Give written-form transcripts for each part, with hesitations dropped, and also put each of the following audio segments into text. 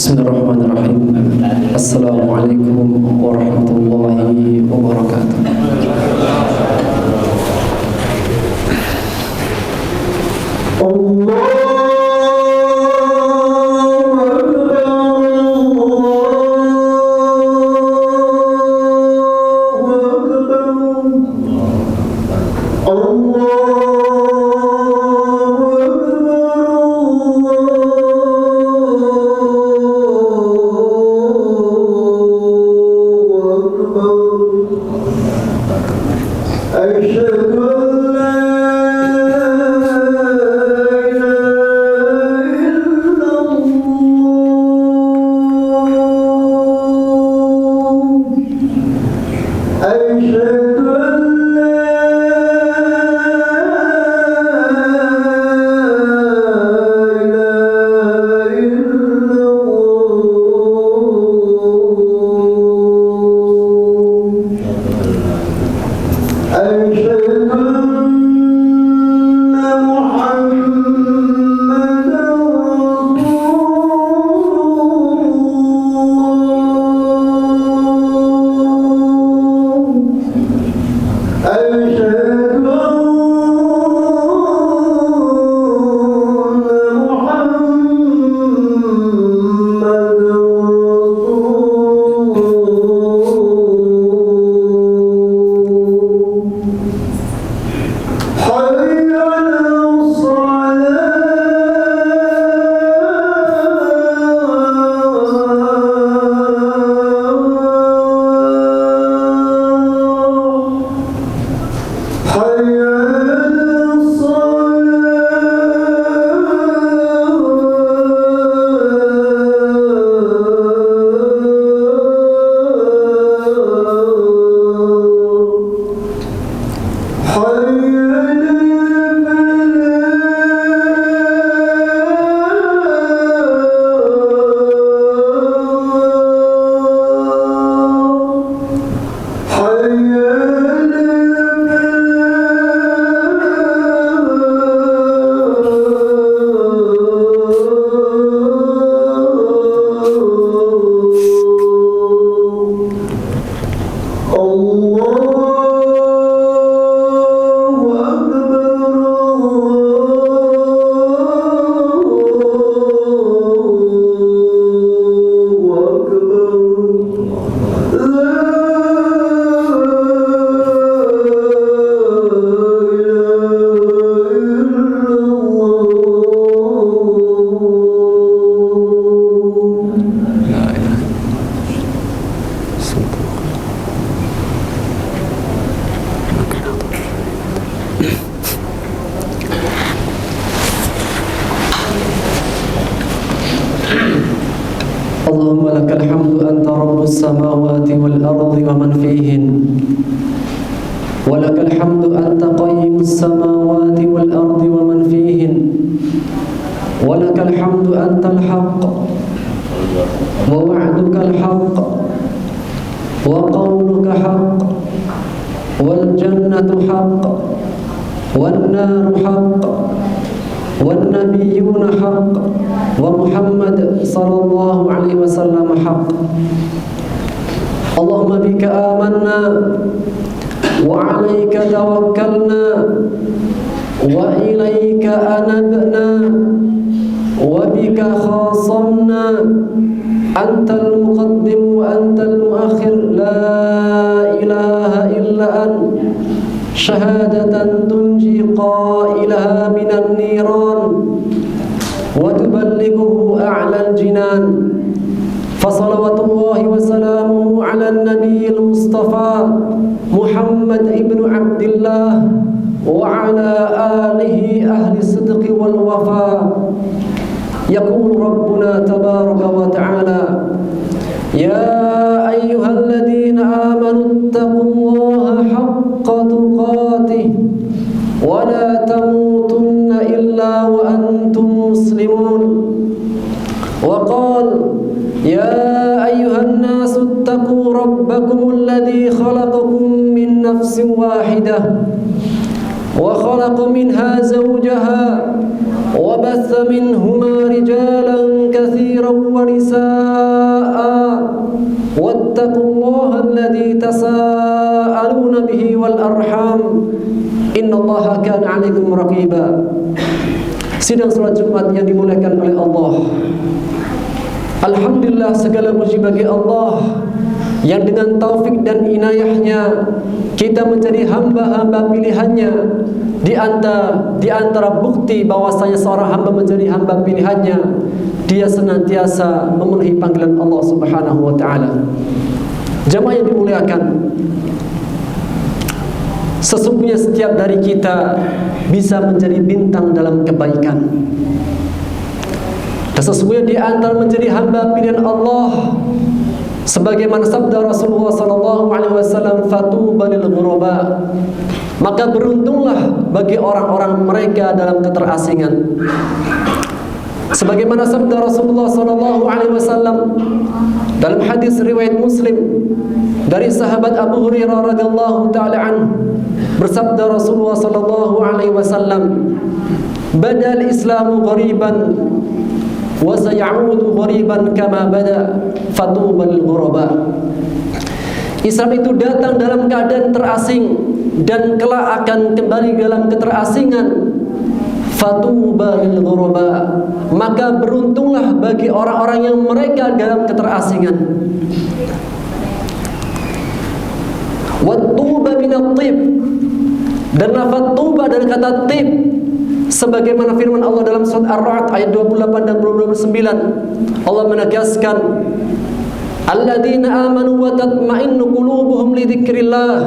Bismillahirrahmanirrahim. Assalamualaikum warahmatullahi wabarakatuh. Allahumma lakal hamdu anta rabbus samawati wal ardi wa man fihin wa lakal hamdu anta qayyimus samawati wal ardi wa man fihin wa lakal hamdu antal haqq wa wa'dukal haqq wa qawluka haqq wal jannatu haqq wan naru haqq wan nabiyyuna haqq wa Muhammad sallallahu alaihi wasallam haqq. Allahumma bika amanna wa alayka tawakkalna wa ilayka anabna wa bika khasamna antal muqaddim wa antal muakhir la ilaha illa anta shahadatan tunji qailaha minan niran وتبلغه أعلى الجنان فصلوات الله وسلامه على النبي المصطفى محمد ابن عبد الله وعلى آله أهل الصدق والوفاء. يقول ربنا تبارك وتعالى يا أيها الذين آمنوا اتقوا الله حق تقاته ولا تموتن إلا وأنتم مسلمون. وقال يا أيها الناس اتقوا ربكم الذي خلقكم من نفس واحدة وخلق منها زوجها وبث منهما رجالا كثيرا ونساء واتقوا الله الذي تساءلون به والأرحام إن الله كان عليكم رقيبا. Sidang salat Jumat yang dimuliakan oleh Allah, alhamdulillah, segala puji bagi Allah yang dengan taufik dan inayahnya kita menjadi hamba-hamba pilihannya. Di antara bukti bahwasanya seorang hamba menjadi hamba pilihannya, dia senantiasa memenuhi panggilan Allah Subhanahu wa taala. Jamaah yang dimuliakan, sesungguhnya setiap dari kita bisa menjadi bintang dalam kebaikan. Dan sesungguhnya di antara menjadi hamba pilihan Allah, sebagaimana sabda Rasulullah sallallahu alaihi wasallam, fatuba lil ghuraba, maka beruntunglah bagi orang-orang mereka dalam keterasingan. Sebagaimana sabda Rasulullah sallallahu alaihi wasallam dalam hadis riwayat Muslim dari sahabat Abu Hurairah radhiyallahu taala anhu, bersabda Rasulullah sallallahu alaihi wasallam, badal islamu ghariban wa sayaudu ghariban kama bada fatuba lil ghuraba. Islam itu datang dalam keadaan terasing dan kelak akan kembali dalam keterasingan. Fatuba lil ghuraba, maka beruntunglah bagi orang-orang yang mereka dalam keterasingan. Wattuba minat tib, dan lafaz tuba dari kata tib, sebagaimana firman Allah dalam surat Ar-Ra'd ayat 28 dan 29, Allah menegaskan, alladzina amanu wa tatma'innu qulubuhum li dzikrillah,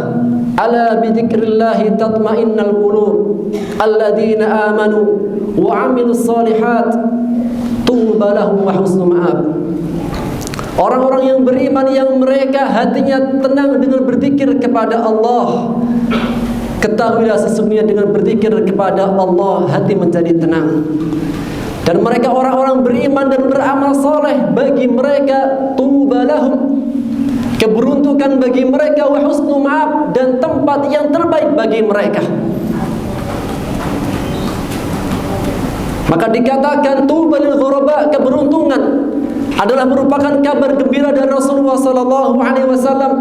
ala bi dzikrillah tatma'innal qulub, alladzina amanu wa 'amilus shalihat tuba lahum wa husnu ma'ab. Orang-orang yang beriman yang mereka hatinya tenang dengan berzikir kepada Allah, ketahuilah sesungguhnya dengan berzikir kepada Allah hati menjadi tenang. Dan mereka orang-orang beriman dan beramal soleh, bagi mereka tuba lahum, keberuntungan bagi mereka, wa husnu ma'ab, dan tempat yang terbaik bagi mereka. Maka dikatakan tuba lil ghuraba, keberuntungan adalah merupakan kabar gembira dari Rasulullah sallallahu alaihi wasallam,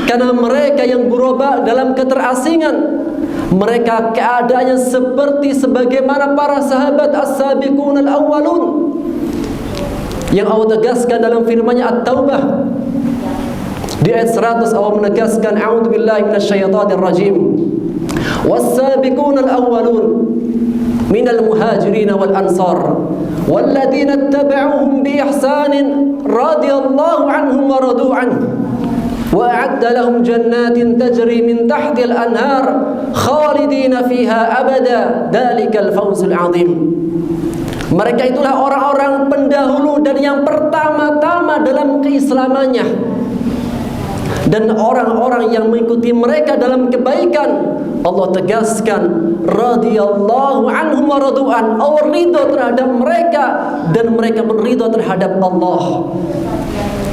karena mereka yang ghuraba dalam keterasingan, mereka keadaannya seperti sebagaimana para sahabat as-sabiqun al-awwalun yang Allah tegaskan dalam firman-Nya At-Taubah di ayat 100. Allah menegaskan, a'udzubillahi minasyaitonir rajim, was-sabiqun al-awwalun minal muhajirin wal ansar walladzina ittaba'uhum bi ihsanin radhiyallahu anhum wa radu anhu wa a'adda lahum jannatin tajri min tahtiha al-anhar khalidina fiha abada dzalikal fawzul 'adzim. Mereka itulah orang-orang pendahulu dan yang pertama-tama dalam keislamannya, dan orang-orang yang mengikuti mereka dalam kebaikan. Allah tegaskan, radhiyallahu anhum wa radu'an, Allah ridha terhadap mereka dan mereka meridha terhadap Allah.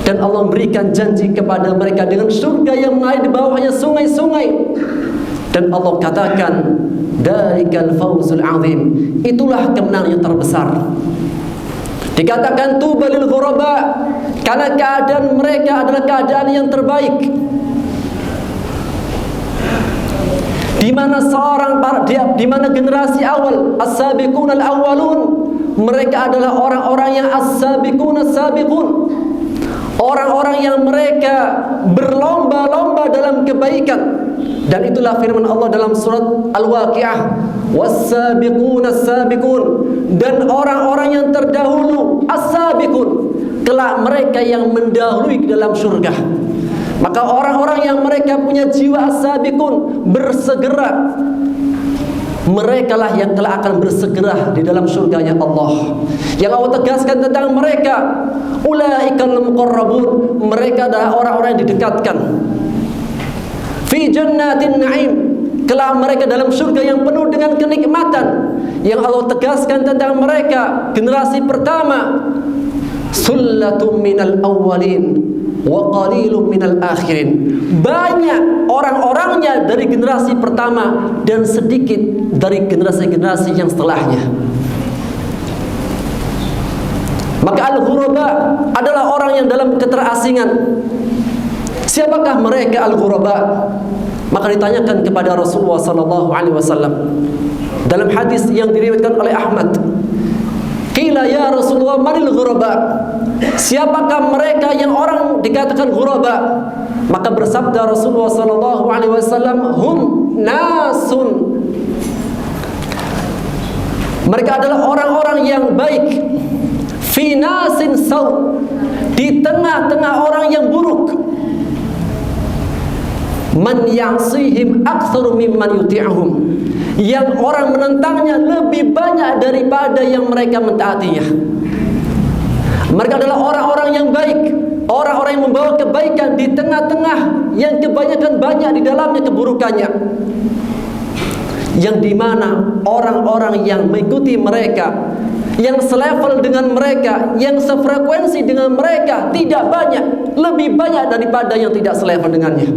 Dan Allah memberikan janji kepada mereka dengan surga yang mengalir di bawahnya sungai-sungai. Dan Allah katakan, dzalikal fawzul 'adzim, itulah kemenangan yang terbesar. Dikatakan tuba lil ghuraba karena keadaan mereka adalah keadaan yang terbaik, di mana generasi awal as-sabiqun al-awwalun, mereka adalah orang-orang yang as-sabiqun as-sabiqun, orang-orang yang mereka berlomba-lomba dalam kebaikan. Dan itulah firman Allah dalam surat Al-Waqi'ah, was-sabiqun as-sabiqun, dan orang-orang yang terdahulu as-sabiqun, kelak mereka yang mendahului dalam surga. Maka orang-orang yang mereka punya jiwa as-sabiqun, bersegera, merekalah yang kelak akan bersegera di dalam surganya Allah. Yang Allah tegaskan tentang mereka, ulaikal muqarrabun, mereka adalah orang-orang yang didekatkan. Fi jannatin na'im, kelak mereka dalam surga yang penuh dengan kenikmatan. Yang Allah tegaskan tentang mereka, generasi pertama, sullatum minal awwalin wa qalilum minal akhirin, banyak orang-orangnya dari generasi pertama dan sedikit dari generasi-generasi yang setelahnya. Maka al-ghuraba adalah orang yang dalam keterasingan. Siapakah mereka al-ghuraba? Maka ditanyakan kepada Rasulullah sallallahu alaihi wasallam dalam hadis yang diriwayatkan oleh Ahmad. Qila ya Rasulullah manil ghuraba? Siapakah mereka yang orang dikatakan ghuraba? Maka bersabda Rasulullah sallallahu alaihi wasallam, hum nasun. Mereka adalah orang-orang yang baik. Fi nasin saw, di tengah-tengah orang yang buruk. Man ya'sihim aktsaru mimman yuti'uhum, yang orang menentangnya lebih banyak daripada yang mereka mentaatinya. Mereka adalah orang-orang yang baik, orang-orang yang membawa kebaikan di tengah-tengah yang kebanyakan banyak di dalamnya keburukannya. Yang dimana orang-orang yang mengikuti mereka, yang selevel dengan mereka, yang sefrekuensi dengan mereka tidak banyak, lebih banyak daripada yang tidak selevel dengannya.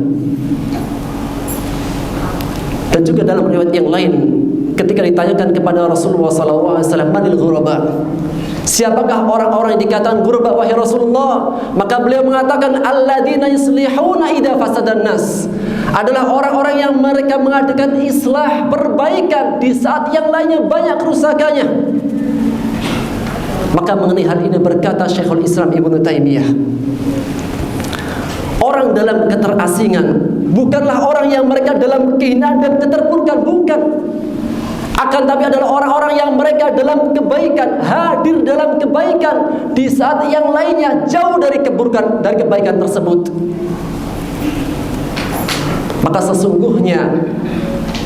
Dan juga dalam riwayat yang lain, ketika ditanyakan kepada Rasulullah SAW, manil ghuraba? Siapakah orang-orang yang dikatakan ghuraba wahai Rasulullah? Maka beliau mengatakan alladzina yuslihuna idza fasadan nas, adalah orang-orang yang mereka mengadakan islah, perbaikan di saat yang lainnya banyak kerusakannya. Maka mengenai hal ini berkata Syekhul Islam Ibnu Taimiyah, orang dalam keterasingan bukanlah orang yang mereka dalam kehinaan dan keterpurukan, bukan. Akan tapi adalah orang-orang yang mereka dalam kebaikan, hadir dalam kebaikan di saat yang lainnya jauh dari keburukan, dari kebaikan tersebut. Maka sesungguhnya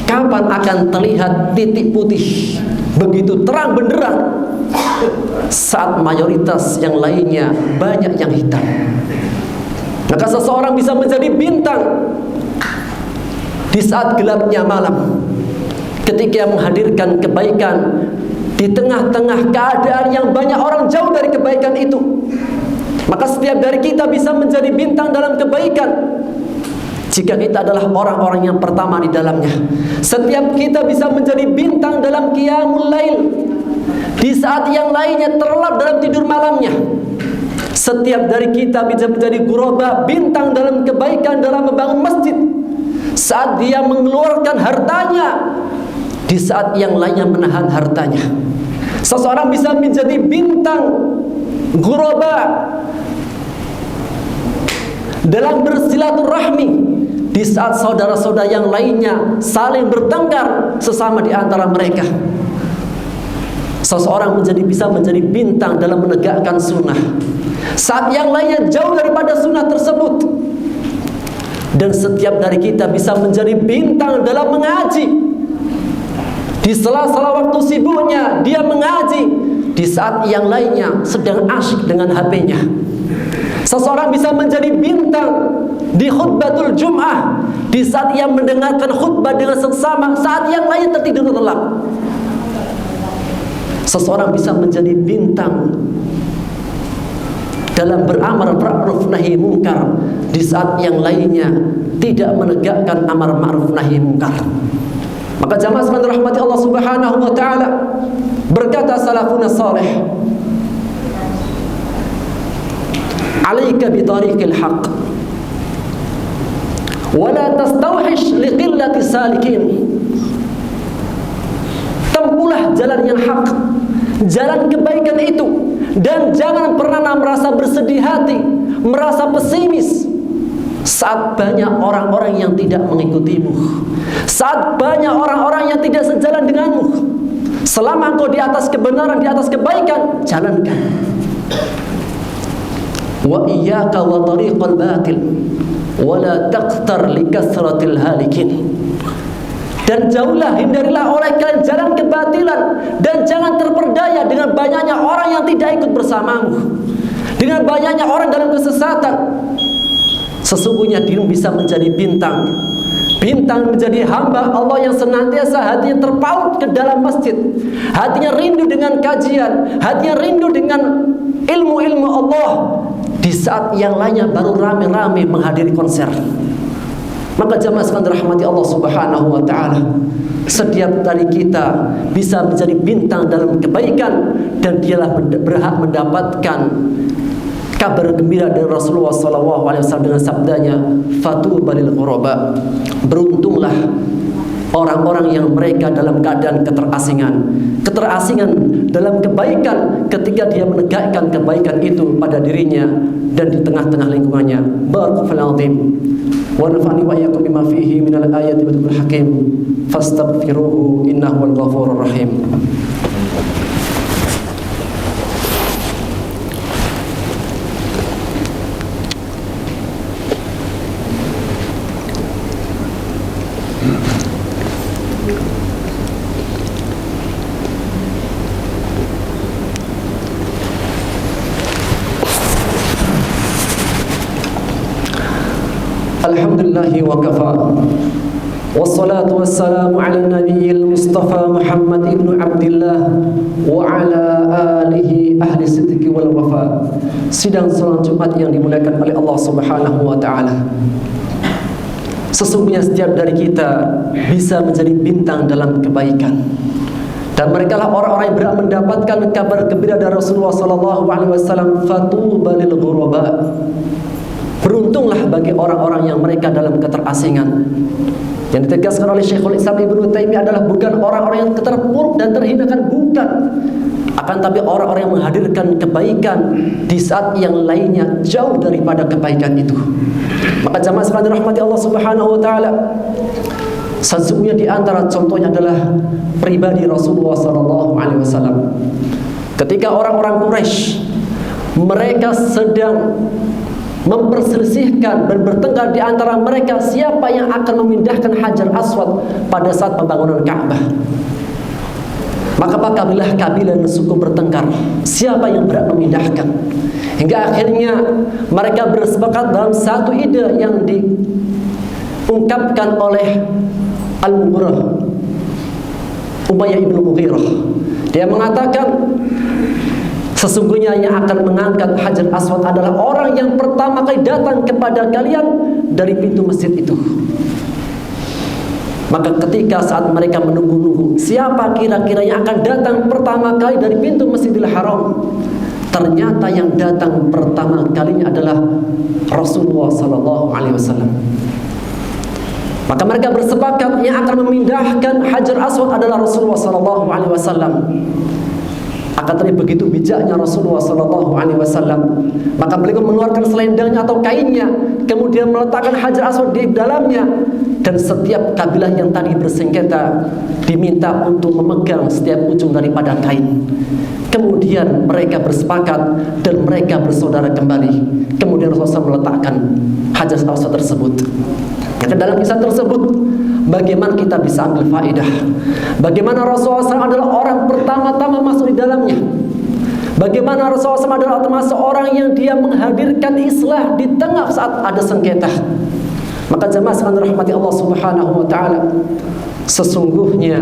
kapan akan terlihat titik putih begitu terang benderang? Saat mayoritas yang lainnya banyak yang hitam. Maka seseorang bisa menjadi bintang di saat gelapnya malam, ketika menghadirkan kebaikan di tengah-tengah keadaan yang banyak orang jauh dari kebaikan itu. Maka setiap dari kita bisa menjadi bintang dalam kebaikan jika kita adalah orang-orang yang pertama di dalamnya. Setiap kita bisa menjadi bintang dalam qiyamul lail di saat yang lainnya terlelap dalam tidur malamnya. Setiap dari kita bisa menjadi ghuraba, bintang dalam kebaikan dalam membangun masjid saat dia mengeluarkan hartanya di saat yang lainnya menahan hartanya. Seseorang bisa menjadi bintang ghuraba dalam bersilaturahmi di saat saudara-saudara yang lainnya saling bertengkar sesama di antara mereka. Seseorang bisa menjadi bintang dalam menegakkan sunnah saat yang lainnya jauh daripada sunnah tersebut. Dan setiap dari kita bisa menjadi bintang dalam mengaji di sela-sela waktu sibuknya dia mengaji di saat yang lainnya sedang asyik dengan HP-nya. Seseorang bisa menjadi bintang di khutbatul Jum'ah di saat ia mendengarkan khutbah dengan seksama, saat yang lain tertidur terlelap. Seseorang bisa menjadi bintang dalam beramar ma'ruf nahi munkar di saat yang lainnya tidak menegakkan amar ma'ruf nahi munkar. Maka jamaah sekalian rahmati Allah Subhanahu wa taala, berkata salafuna salih, alaika bi tariqil haqq wa la tastawhish li qillati salikin. Tempuhlah jalan yang hak, jalan kebaikan itu, dan jangan pernah merasa bersedih hati, merasa pesimis saat banyak orang-orang yang tidak mengikutimu, saat banyak orang-orang yang tidak sejalan denganmu. Selama engkau di atas kebenaran, di atas kebaikan, jalankan. Wa iyyaka wa tariqal batil wa la taqtar li kasratil halikin. Dan jauhlah, hindarilah oleh kalian jalan kebatilan, dan jangan terperdaya dengan banyaknya orang yang tidak ikut bersamamu, dengan banyaknya orang dalam kesesatan. Sesungguhnya dirimu bisa menjadi bintang, bintang menjadi hamba Allah yang senantiasa hatinya terpaut ke dalam masjid, hatinya rindu dengan kajian, hatinya rindu dengan ilmu-ilmu Allah di saat yang lainnya baru rame-rame menghadiri konser. Maka jamaah sekalian dirahmati Allah Subhanahu wa taala, setiap dari kita bisa menjadi bintang dalam kebaikan, dan dialah berhak mendapatkan kabar gembira dari Rasulullah SAW dengan sabdanya, "Fatuba lil ghuraba." Beruntunglah orang-orang yang mereka dalam keadaan keterasingan dalam kebaikan, ketika dia menegakkan kebaikan itu pada dirinya dan di tengah-tengah lingkungannya. Barakallahu azim. Wa nafa'ani wa iyyakum bima fihi minal ayati wa dzikril hakim. Fastaghfiruhu innahu wal ghafurur rahim. Alhamdulillahi wa kafa. Wassalatu wassalamu ala nabiyil mustafa Muhammad ibnu Abdillah wa ala alihi ahli sidqi wal wafa. Sidang salat Jumat yang dimuliakan oleh Allah Subhanahu wa taala. Sesungguhnya setiap dari kita bisa menjadi bintang dalam kebaikan. Dan mereka lah orang-orang yang berhak mendapatkan kabar gembira dari Rasulullah sallallahu alaihi wasallam, "Fatuba lil ghuraba." Beruntunglah bagi orang-orang yang mereka dalam keterasingan. Yang ditegaskan oleh Syekhul Islam Ibnu Taimiyah adalah bukan orang-orang yang terpuruk dan terhinakan, bukan. Akan tapi orang-orang yang menghadirkan kebaikan di saat yang lainnya jauh daripada kebaikan itu. Maka jamaah sekalian rahmati Allah Subhanahu wa taala, sesungguhnya di antara contohnya adalah pribadi Rasulullah sallallahu alaihi wasallam. Ketika orang-orang Quraisy mereka sedang memperselisihkan dan bertengkar di antara mereka siapa yang akan memindahkan Hajar Aswad pada saat pembangunan Ka'bah. Maka kabilah-kabilah dan suku bertengkar siapa yang berhak memindahkan, hingga akhirnya mereka bersepakat dalam satu ide yang diungkapkan oleh Al-Mughirah, Umayyah ibnu Mughirah. Dia mengatakan, sesungguhnya yang akan mengangkat Hajar Aswad adalah orang yang pertama kali datang kepada kalian dari pintu masjid itu. Maka ketika saat mereka menunggu-nunggu siapa kira-kira yang akan datang pertama kali dari pintu Masjidil Haram, ternyata yang datang pertama kalinya adalah Rasulullah sallallahu alaihi wasallam. Maka mereka bersepakat yang akan memindahkan Hajar Aswad adalah Rasulullah sallallahu alaihi wasallam. Akan tetapi begitu bijaknya Rasulullah sallallahu alaihi wasallam, maka beliau mengeluarkan selendangnya atau kainnya, kemudian meletakkan Hajar Aswad di dalamnya, dan setiap kabilah yang tadi bersengketa diminta untuk memegang setiap ujung daripada kain. Kemudian mereka bersepakat dan mereka bersaudara kembali. Kemudian Rasulullah SAW meletakkan Hajar Aswad tersebut. Maka dalam kisah tersebut, bagaimana kita bisa ambil faedah? Bagaimana Rasulullah SAW adalah orang pertama-tama masuk di dalamnya? Bagaimana Rasulullah SAW adalah termasuk orang yang dia menghadirkan islah di tengah saat ada sengketa? Maka jemaah sekalian rahmati Allah Subhanahu wa taala, sesungguhnya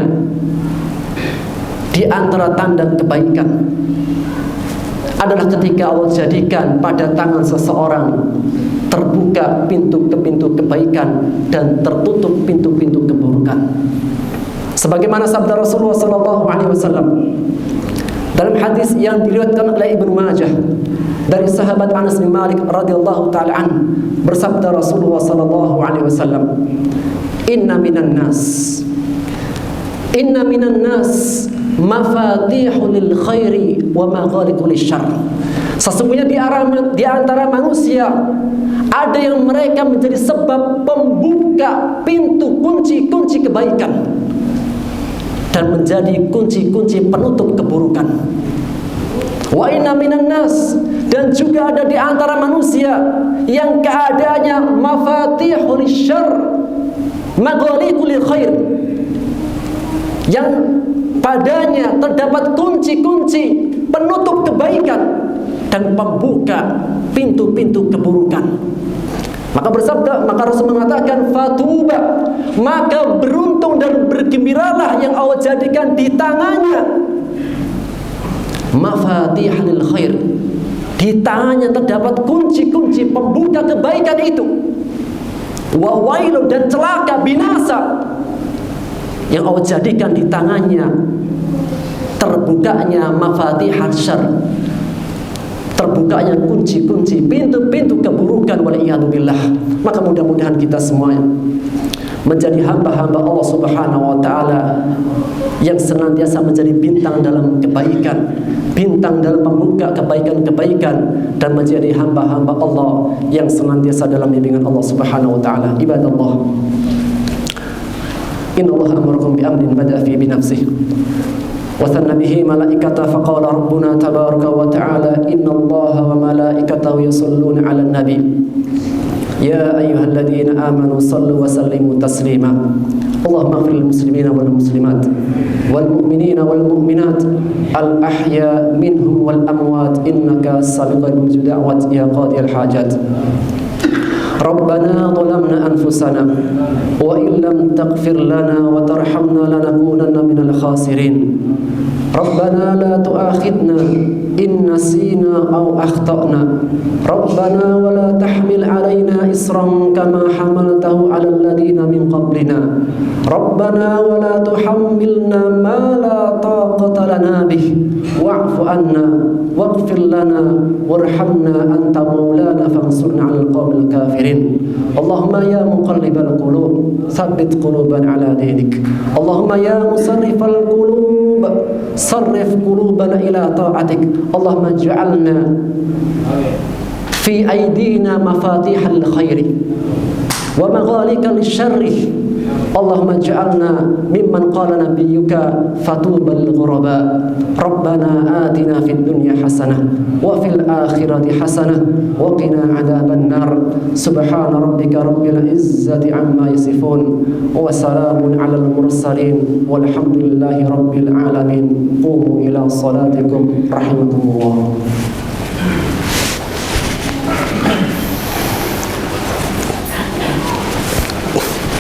di antara tanda kebaikan adalah ketika Allah jadikan pada tangan seseorang terbuka pintu-pintu kebaikan dan tertutup pintu-pintu keburukan. Sebagaimana sabda Rasulullah sallallahu alaihi wasallam dalam hadis yang diriwayatkan oleh Ibnu Majah dari sahabat Anas bin Malik radhiyallahu taala an, bersabda Rasulullah sallallahu alaihi wasallam, "Inna minan nas mafatihul lil khairi wa maghaliqul syarr." Sesungguhnya di antara manusia ada yang mereka menjadi sebab pembuka pintu kunci-kunci kebaikan dan menjadi kunci-kunci penutup keburukan. Wa inna minan nas, dan juga ada di antara manusia yang keadaannya mafatihul syarr maghaliqul khair, yang padanya terdapat kunci-kunci penutup kebaikan dan pembuka pintu-pintu keburukan. Maka Rasul mengatakan, "Fatuba," maka beruntung dan bergembiralah yang Allah jadikan di tangannya mafatihul khair, di tangannya terdapat kunci-kunci pembuka kebaikan itu. wa wailun, dan celaka, binasa yang Allah jadikan di tangannya terbukanya mafatihal syarr, terbukanya kunci-kunci pintu-pintu keburukan, waliyadzubillah. Maka mudah-mudahan kita semuanya menjadi hamba-hamba Allah Subhanahu wa taala yang senantiasa menjadi bintang dalam kebaikan, bintang dalam membuka kebaikan-kebaikan, dan menjadi hamba-hamba Allah yang senantiasa dalam bimbingan Allah Subhanahu wa taala. Ibadallah, inna Allah amarakum bi amrin bada'a fi bi nafsihi wa thanna bihi malaikata faqala rabbuna tabaraka wa ta'ala inna Allah wa malaikatahu yusalluna 'alan nabi ya ayyuhalladzina amanu sallu wa sallimu taslima. Allahumma ighfir lil muslimina wal muslimat wal mu'minina wal mu'minat al ahya minhum wal amwat innaka sami'ul da'wat ya qadiyal hajat. Rabbana zalamna anfusana wa illam taghfir lana wa tarhamna lanakunanna minal khasirin. Rabbana la tu'akhidna in nasina aw akhtana. Rabbana wa la tahmil alaina isran kama hamaltahu 'alal ladina min qablina. Rabbana wa la tuhammilna ma la taqata lana bih wa'fu 'anna waghfir lana warhamna anta maulana fansurna 'alal qawmil kafirin. Allahumma ya muqallibal qulub tsabbit qulubana 'ala dinik. Allahumma ya musarrifal qulub sarrif qulubana ila ta'atik. Allahumma ij'alna fi aydina mafatihal khairi wa maghalikal syarri. Allahumma ij'alna mimman qala nabiyyuka fatubal ghuraba. Rabbana atina fid dunya hasanah wa fil akhirati hasanah wa qina adzaban nar. Subhana rabbika rabbil izzati amma yasifun wa salamun alal mursalin walhamdulillahi rabbil alamin. Qumu ila salatikum rahimakumullah.